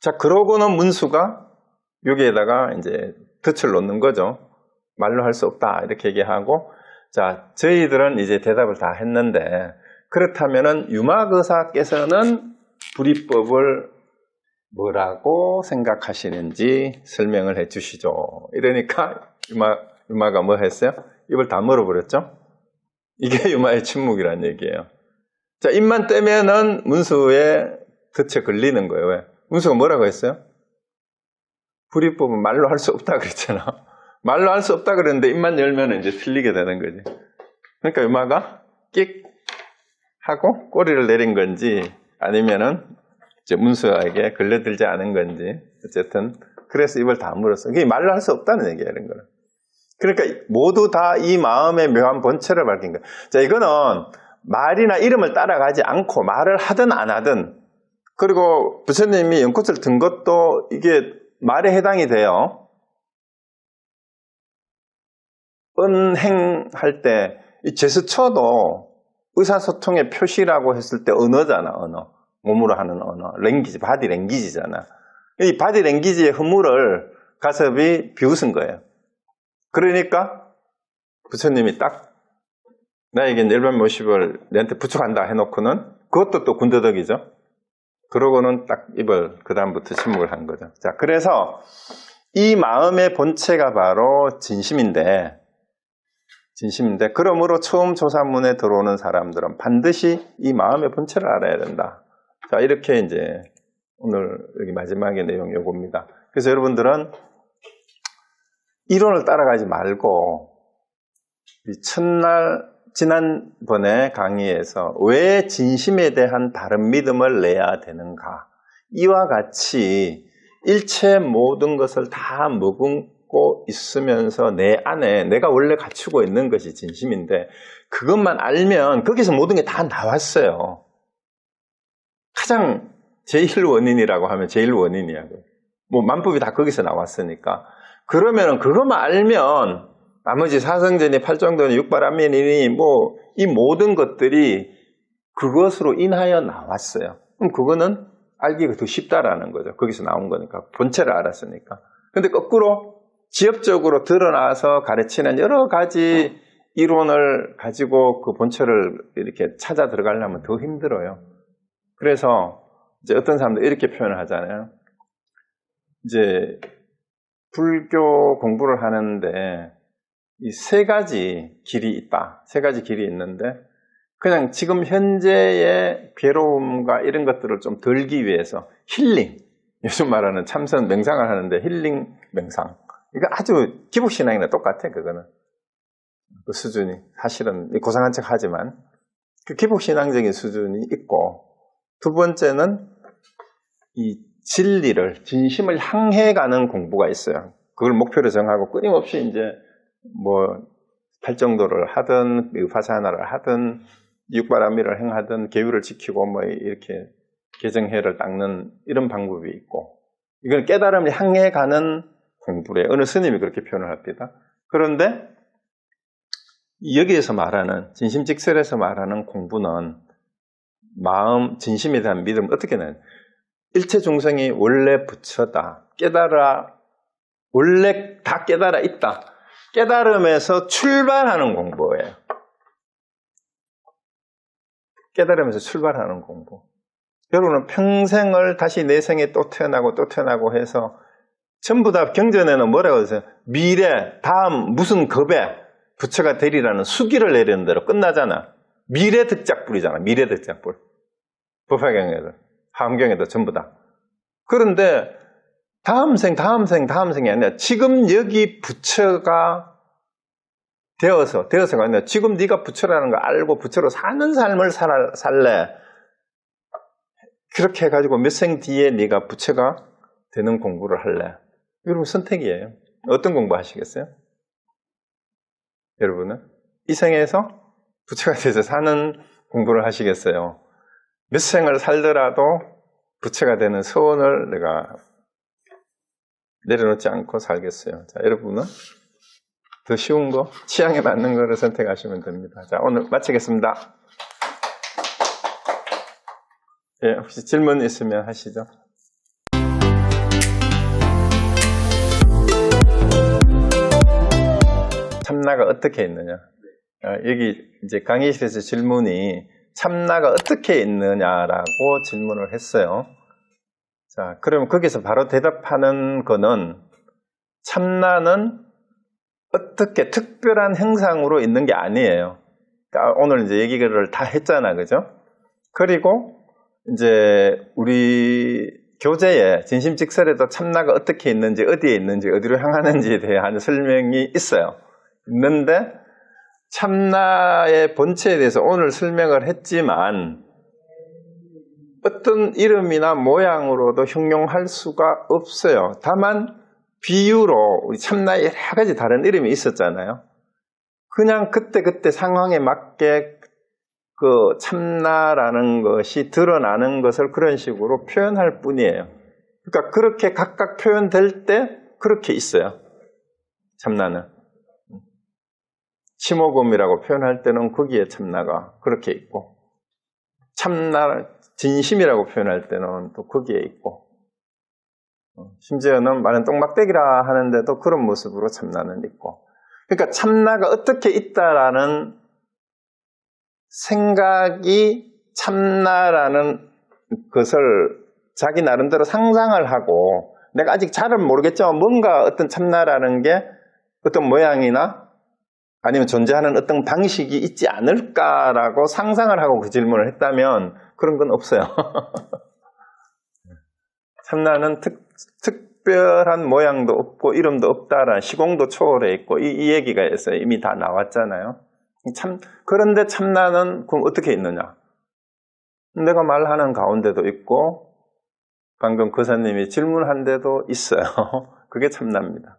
자, 그러고는 문수가 여기에다가 이제 덫을 놓는 거죠. 말로 할 수 없다 이렇게 얘기하고 자, 저희들은 이제 대답을 다 했는데 그렇다면은 유마거사께서는 불이법을 뭐라고 생각하시는지 설명을 해 주시죠. 이러니까 유마가 뭐 했어요? 입을 다 물어버렸죠? 이게 유마의 침묵이란 얘기예요. 자, 입만 떼면은 문수의 덫에 걸리는 거예요. 왜? 문수가 뭐라고 했어요? 불이법은 말로 할 수 없다 그랬잖아. 말로 할 수 없다 그랬는데 입만 열면 이제 틀리게 되는 거지. 그러니까 유마가 끽 하고 꼬리를 내린 건지 아니면은 이제 문수에게 걸려들지 않은 건지 어쨌든 그래서 입을 다 물었어. 그게 말로 할 수 없다는 얘기야 이런 거는. 그러니까 모두 다 이 마음의 묘한 본체를 밝힌 거야. 자, 이거는 말이나 이름을 따라가지 않고 말을 하든 안 하든 그리고 부처님이 연꽃을 든 것도 이게 말에 해당이 돼요. 은행할 때 이 제스처도 의사소통의 표시라고 했을 때 언어잖아, 언어. 몸으로 하는 언어. 랭귀지, 바디 랭귀지잖아. 이 바디 랭귀지의 허물을 가섭이 비웃은 거예요. 그러니까 부처님이 딱 나에게 일반 모십을 내한테 부축한다 해놓고는 그것도 또 군더더기죠. 그러고는 딱 입을 그 다음부터 침묵을 한 거죠. 자, 그래서 이 마음의 본체가 바로 진심인데 그러므로 처음 조사문에 들어오는 사람들은 반드시 이 마음의 본체를 알아야 된다. 자, 이렇게 이제 오늘 여기 마지막의 내용 요겁니다. 그래서 여러분들은 이론을 따라가지 말고 지난번에 강의에서 왜 진심에 대한 다른 믿음을 내야 되는가? 이와 같이 일체 모든 것을 다 머금고 있으면서 내 안에 내가 원래 갖추고 있는 것이 진심인데 그것만 알면 거기서 모든 게 다 나왔어요. 가장 제일 원인이라고 하면 제일 원인이야. 뭐 만법이 다 거기서 나왔으니까. 그러면 그것만 알면 나머지 사성전이 팔정도니 육발안면이니 뭐 이 모든 것들이 그것으로 인하여 나왔어요. 그럼 그거는 알기가 더 쉽다라는 거죠. 거기서 나온 거니까 본체를 알았으니까. 근데 거꾸로 지엽적으로 드러나서 가르치는 여러 가지 이론을 가지고 그 본처를 이렇게 찾아 들어가려면 더 힘들어요. 그래서 이제 어떤 사람들 이렇게 표현을 하잖아요. 이제 불교 공부를 하는데 이 세 가지 길이 있다. 세 가지 길이 있는데 그냥 지금 현재의 괴로움과 이런 것들을 좀 덜기 위해서 힐링, 요즘 말하는 참선 명상을 하는데 힐링 명상, 이거 아주 기복신앙이랑 똑같아. 그거는 그 수준이 사실은 고상한 척 하지만 그 기복신앙적인 수준이 있고, 두 번째는 이 진리를, 진심을 향해 가는 공부가 있어요. 그걸 목표로 정하고 끊임없이 이제 뭐 팔정도를 하든 위파사나를 하든 육바라밀을 행하든 계율을 지키고 뭐 이렇게 개정해를 닦는 이런 방법이 있고, 이건 깨달음을 향해 가는 공부래. 어느 스님이 그렇게 표현을 합니다. 그런데 여기에서 말하는 진심직설에서 말하는 공부는 마음, 진심에 대한 믿음, 어떻게는 일체 중생이 원래 부처다, 깨달아, 원래 다 깨달아 있다, 깨달음에서 출발하는 공부예요. 깨달음에서 출발하는 공부. 여러분은 평생을 다시 내 생에 또 태어나고 해서 전부 다 경전에는 뭐라고 하세요? 미래, 다음 무슨 급에 부처가 되리라는 수기를 내리는 대로 끝나잖아. 미래 득작불이잖아. 미래 득작불. 법화경에도, 화엄경에도 전부 다. 그런데 다음 생이 아니라 지금 여기 부처가 되어서가 아니라 지금 네가 부처라는 거 알고 부처로 사는 삶을 살래. 그렇게 해가지고 몇 생 뒤에 네가 부처가 되는 공부를 할래. 여러분 선택이에요. 어떤 공부 하시겠어요? 여러분은 이 생에서 부처가 돼서 사는 공부를 하시겠어요? 몇 생을 살더라도 부처가 되는 소원을 내가 내려놓지 않고 살겠어요. 자, 여러분은 더 쉬운 거, 취향에 맞는 거를 선택하시면 됩니다. 자, 오늘 마치겠습니다. 예, 혹시 질문 있으면 하시죠. 참나가 어떻게 있느냐? 여기 이제 강의실에서 질문이 참나가 어떻게 있느냐라고 질문을 했어요. 자, 그럼 거기서 바로 대답하는 거는 참나는 어떻게 특별한 형상으로 있는 게 아니에요. 그러니까 오늘 이제 얘기를 다 했잖아, 그죠? 그리고 이제 우리 교재에 진심직설에도 참나가 어떻게 있는지, 어디에 있는지, 어디로 향하는지에 대한 설명이 있어요. 있는데 참나의 본체에 대해서 오늘 설명을 했지만 어떤 이름이나 모양으로도 형용할 수가 없어요. 다만 비유로 우리 참나의 여러 가지 다른 이름이 있었잖아요. 그냥 그때 상황에 맞게 그 참나라는 것이 드러나는 것을 그런 식으로 표현할 뿐이에요. 그러니까 그렇게 각각 표현될 때 그렇게 있어요. 참나는. 심오금이라고 표현할 때는 거기에 참나가 그렇게 있고, 참나, 진심이라고 표현할 때는 또 거기에 있고, 심지어는 많은 똥막대기라 하는데도 그런 모습으로 참나는 있고. 그러니까 참나가 어떻게 있다라는 생각이 참나라는 것을 자기 나름대로 상상을 하고, 내가 아직 잘은 모르겠지만 뭔가 어떤 참나라는 게 어떤 모양이나 아니면 존재하는 어떤 방식이 있지 않을까라고 상상을 하고 그 질문을 했다면 그런 건 없어요. 참나는 특별한 모양도 없고 이름도 없다라는, 시공도 초월해 있고 이 얘기가 있어요. 이미 다 나왔잖아요. 그런데 참나는 그럼 어떻게 있느냐? 내가 말하는 가운데도 있고 방금 거사님이 질문한 데도 있어요. 그게 참나입니다.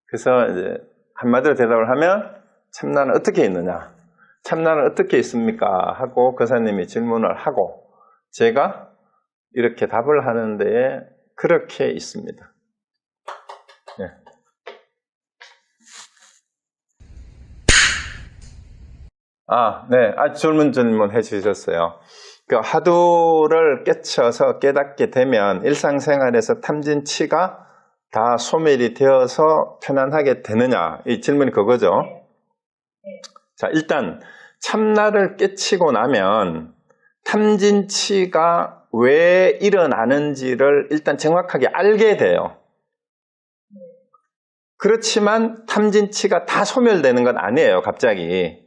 그래서 이제 한마디로 대답을 하면 참나는 어떻게 있느냐? 참나는 어떻게 있습니까? 하고 거사님이 질문을 하고 제가 이렇게 답을 하는 데에 그렇게 있습니다. 네. 네. 아주 좋은 질문 해주셨어요. 그 화두를 깨쳐서 깨닫게 되면 일상생활에서 탐진치가 다 소멸이 되어서 편안하게 되느냐? 이 질문이 그거죠. 자, 일단 참나를 깨치고 나면 탐진치가 왜 일어나는지를 일단 정확하게 알게 돼요. 그렇지만 탐진치가 다 소멸되는 건 아니에요, 갑자기.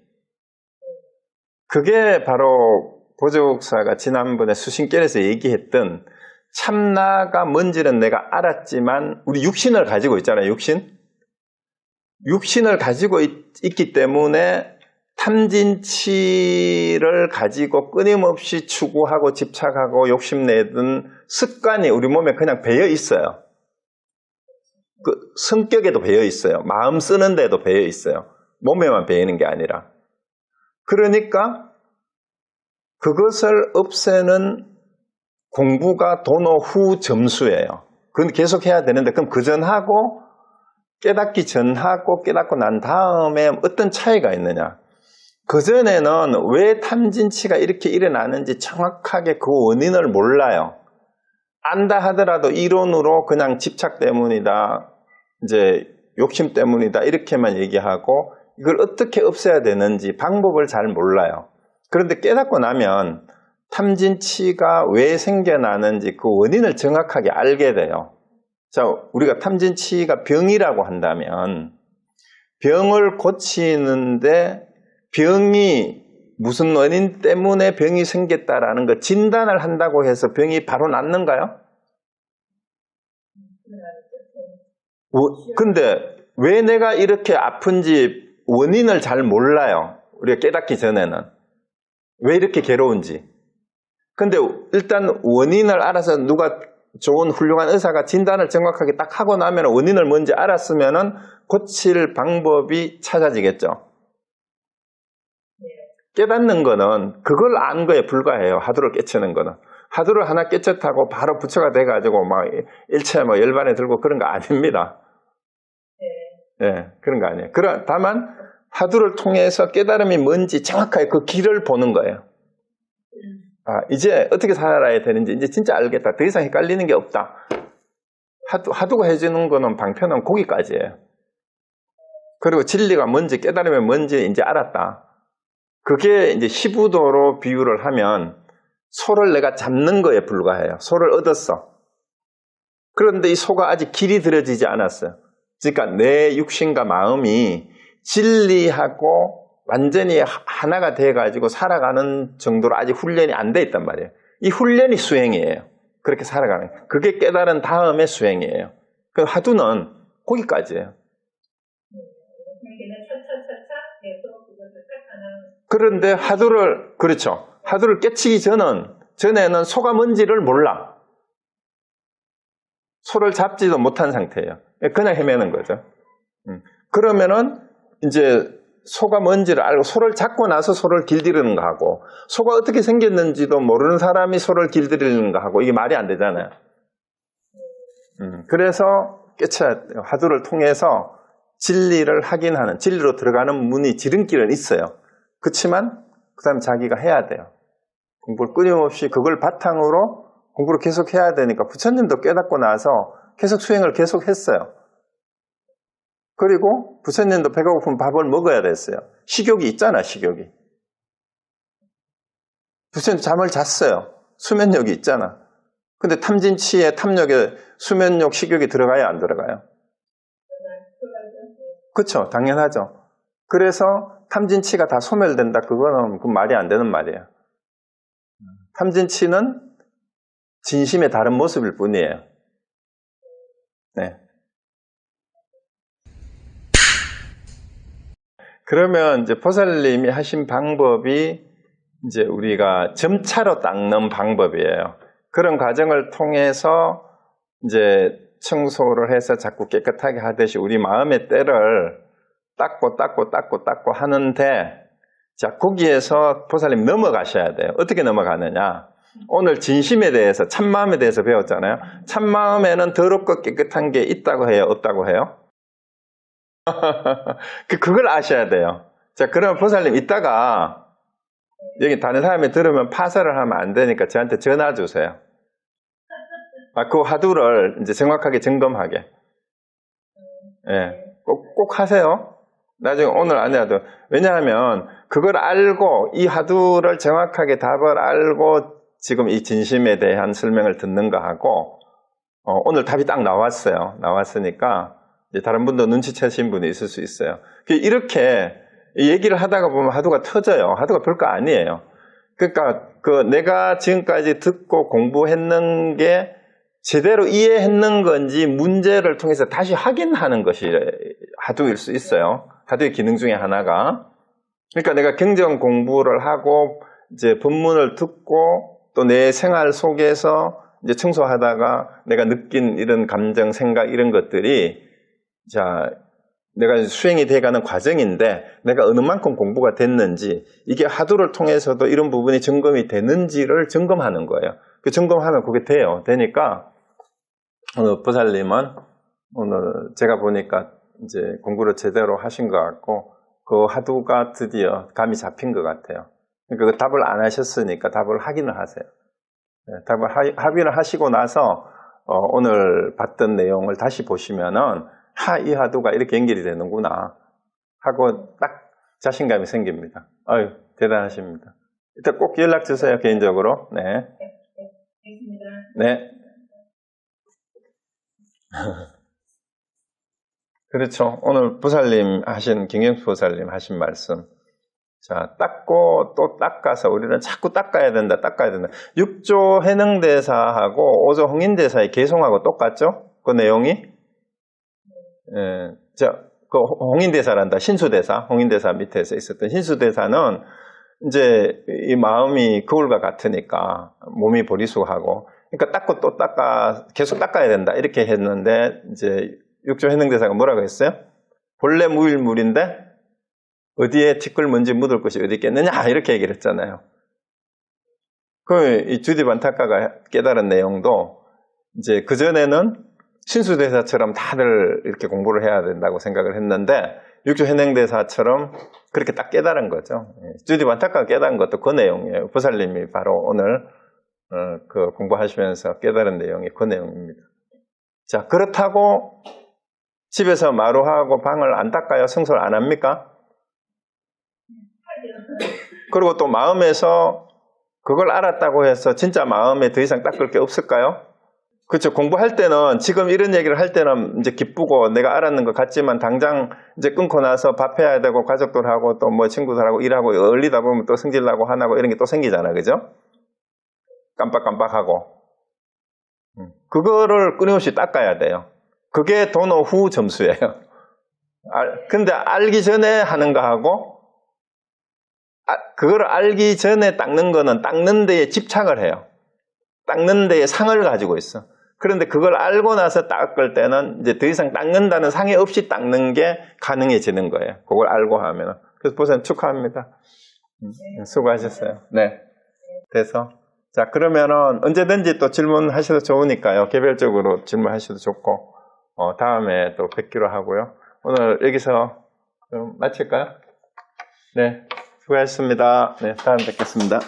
그게 바로 보조국사가 지난번에 수신결에서 얘기했던 참나가 뭔지는 내가 알았지만 우리 육신을 가지고 있잖아요, 육신. 육신을 가지고 있기 때문에 탐진치를 가지고 끊임없이 추구하고 집착하고 욕심내던 습관이 우리 몸에 그냥 배어 있어요. 그 성격에도 배어 있어요. 마음 쓰는 데도 배어 있어요. 몸에만 배이는 게 아니라. 그러니까 그것을 없애는 공부가 도노 후 점수예요. 그건 계속 해야 되는데 그럼 그 전하고 깨닫기 전하고 깨닫고 난 다음에 어떤 차이가 있느냐. 그전에는 왜 탐진치가 이렇게 일어나는지 정확하게 그 원인을 몰라요. 안다 하더라도 이론으로 그냥 집착 때문이다, 이제 욕심 때문이다 이렇게만 얘기하고 이걸 어떻게 없애야 되는지 방법을 잘 몰라요. 그런데 깨닫고 나면 탐진치가 왜 생겨나는지 그 원인을 정확하게 알게 돼요. 자, 우리가 탐진치가 병이라고 한다면 병을 고치는데 병이 무슨 원인 때문에 병이 생겼다라는 거 진단을 한다고 해서 병이 바로 낫는가요? 근데 왜 내가 이렇게 아픈지 원인을 잘 몰라요. 우리가 깨닫기 전에는. 왜 이렇게 괴로운지. 근데 일단 원인을 알아서 누가 좋은 훌륭한 의사가 진단을 정확하게 딱 하고 나면 원인을 뭔지 알았으면 고칠 방법이 찾아지겠죠. 깨닫는 거는 그걸 아는 거에 불과해요. 하두를 깨치는 거는. 하두를 하나 깨쳤다고 바로 부처가 돼가지고 막 일체 뭐 열반에 들고 그런 거 아닙니다. 네, 그런 거 아니에요. 다만 하두를 통해서 깨달음이 뭔지 정확하게 그 길을 보는 거예요. 아, 이제 어떻게 살아야 되는지 이제 진짜 알겠다. 더 이상 헷갈리는 게 없다. 하두가 해주는 거는 방편은 거기까지예요. 그리고 진리가 뭔지 깨달음이 뭔지 이제 알았다. 그게 이제 시부도로 비유를 하면 소를 내가 잡는 거에 불과해요. 소를 얻었어. 그런데 이 소가 아직 길이 들여지지 않았어요. 그러니까 내 육신과 마음이 진리하고 완전히 하나가 돼가지고 살아가는 정도로 아직 훈련이 안 돼 있단 말이에요. 이 훈련이 수행이에요. 그렇게 살아가는. 그게 깨달은 다음에 수행이에요. 그 하두는 거기까지예요. 그런데 하두를, 그렇죠. 하두를 깨치기 전에는 소가 뭔지를 몰라. 소를 잡지도 못한 상태예요. 그냥 헤매는 거죠. 그러면은 이제 소가 뭔지를 알고 소를 잡고 나서 소를 길들이는 거 하고 소가 어떻게 생겼는지도 모르는 사람이 소를 길들이는 거 하고 이게 말이 안 되잖아요. 그래서 깨쳐야 돼요. 하두를 통해서 진리를 확인하는, 진리로 들어가는 문이 지름길은 있어요. 그렇지만 그 다음에 자기가 해야 돼요. 공부를 끊임없이 그걸 바탕으로 공부를 계속 해야 되니까 부처님도 깨닫고 나서 계속 수행을 계속 했어요. 그리고 부처님도 배가 고프면 밥을 먹어야 됐어요. 식욕이 있잖아, 식욕이. 부처님 잠을 잤어요. 수면욕이 있잖아. 근데 탐진치에 탐욕에 수면욕, 식욕이 들어가야 안 들어가요? 그렇죠. 당연하죠. 그래서 탐진치가 다 소멸된다. 그거는 그 말이 안 되는 말이에요. 탐진치는 진심의 다른 모습일 뿐이에요. 네. 그러면 이제 보살님이 하신 방법이 이제 우리가 점차로 닦는 방법이에요. 그런 과정을 통해서 이제 청소를 해서 자꾸 깨끗하게 하듯이 우리 마음의 때를 닦고 하는데, 자, 거기에서 보살님 넘어가셔야 돼요. 어떻게 넘어가느냐? 오늘 진심에 대해서, 참마음에 대해서 배웠잖아요. 참마음에는 더럽고 깨끗한 게 있다고 해요? 없다고 해요? 그걸 아셔야 돼요. 자, 그러면 보살님 이따가 여기 다른 사람이 들으면 파설을 하면 안 되니까 저한테 전화 주세요. 그 화두를 이제 정확하게 점검하게. 예, 꼭 하세요. 나중에 오늘 안 해도. 왜냐하면 그걸 알고 이 화두를 정확하게 답을 알고 지금 이 진심에 대한 설명을 듣는 거하고 오늘 답이 딱 나왔어요. 나왔으니까 이제 다른 분도 눈치채신 분이 있을 수 있어요. 이렇게 얘기를 하다가 보면 화두가 터져요. 화두가 별거 아니에요. 그러니까 내가 지금까지 듣고 공부했는 게 제대로 이해했는 건지 문제를 통해서 다시 확인하는 것이 화두일 수 있어요. 화두의 기능 중에 하나가. 그러니까 내가 경전 공부를 하고 이제 법문을 듣고 또 내 생활 속에서 이제 청소하다가 내가 느낀 이런 감정, 생각 이런 것들이 자 내가 수행이 돼가는 과정인데 내가 어느 만큼 공부가 됐는지 이게 화두를 통해서도 이런 부분이 점검이 되는지를 점검하는 거예요. 그 점검하면 그게 돼요. 되니까 오늘 보살님은 오늘 제가 보니까 이제 공부를 제대로 하신 것 같고 그 화두가 드디어 감이 잡힌 것 같아요. 그러니까 그 답을 안 하셨으니까 답을 확인을 하세요. 네, 답을 확인을 하시고 나서 오늘 봤던 내용을 다시 보시면은 이 화두가 이렇게 연결이 되는구나 하고 딱 자신감이 생깁니다. 아유, 대단하십니다. 일단 꼭 연락 주세요, 개인적으로. 네. 알겠습니다. 네. 그렇죠. 오늘 보살님 하신, 김경수 보살님 하신 말씀. 자, 닦고 또 닦아서 우리는 자꾸 닦아야 된다. 육조 해능대사하고 오조 홍인대사의 개송하고 똑같죠? 그 내용이? 예, 그 홍인대사란다. 신수대사. 홍인대사 밑에서 있었던 신수대사는 이제 이 마음이 거울과 같으니까 몸이 보리수하고 그러니까 닦고 또 계속 닦아야 된다. 이렇게 했는데 이제 육조 해능대사가 뭐라고 했어요? 본래 무일물인데 어디에 티끌 먼지 묻을 것이 어디 있겠느냐 이렇게 얘기를 했잖아요. 이 주디 반타카가 깨달은 내용도 이제 그전에는 신수대사처럼 다들 이렇게 공부를 해야 된다고 생각을 했는데 육조 해능대사처럼 그렇게 딱 깨달은 거죠. 주디 반타카가 깨달은 것도 그 내용이에요. 보살님이 바로 오늘 그 공부하시면서 깨달은 내용이 그 내용입니다. 자, 그렇다고 집에서 마루하고 방을 안 닦아요? 청소를 안 합니까? 그리고 또 마음에서 그걸 알았다고 해서 진짜 마음에 더 이상 닦을 게 없을까요? 그렇죠. 공부할 때는 지금 이런 얘기를 할 때는 이제 기쁘고 내가 알았는 것 같지만 당장 이제 끊고 나서 밥해야 되고 가족들하고 또 뭐 친구들하고 일하고 얼리다 보면 또 성질나고 화나고 이런 게 또 생기잖아. 그죠? 깜빡깜빡하고. 그거를 끊임없이 닦아야 돼요. 그게 도노 후 점수예요. 근데 알기 전에 하는 거하고 그걸 알기 전에 닦는 거는 닦는 데에 집착을 해요. 닦는 데에 상을 가지고 있어. 그런데 그걸 알고 나서 닦을 때는 이제 더 이상 닦는다는 상이 없이 닦는 게 가능해지는 거예요. 그걸 알고 하면. 그래서 보세요. 축하합니다. 수고하셨어요. 네. 돼서. 자, 그러면은 언제든지 또 질문하셔도 좋으니까요. 개별적으로 질문하셔도 좋고, 다음에 또 뵙기로 하고요. 오늘 여기서 좀 마칠까요? 네. 수고하셨습니다. 네, 다음에 뵙겠습니다.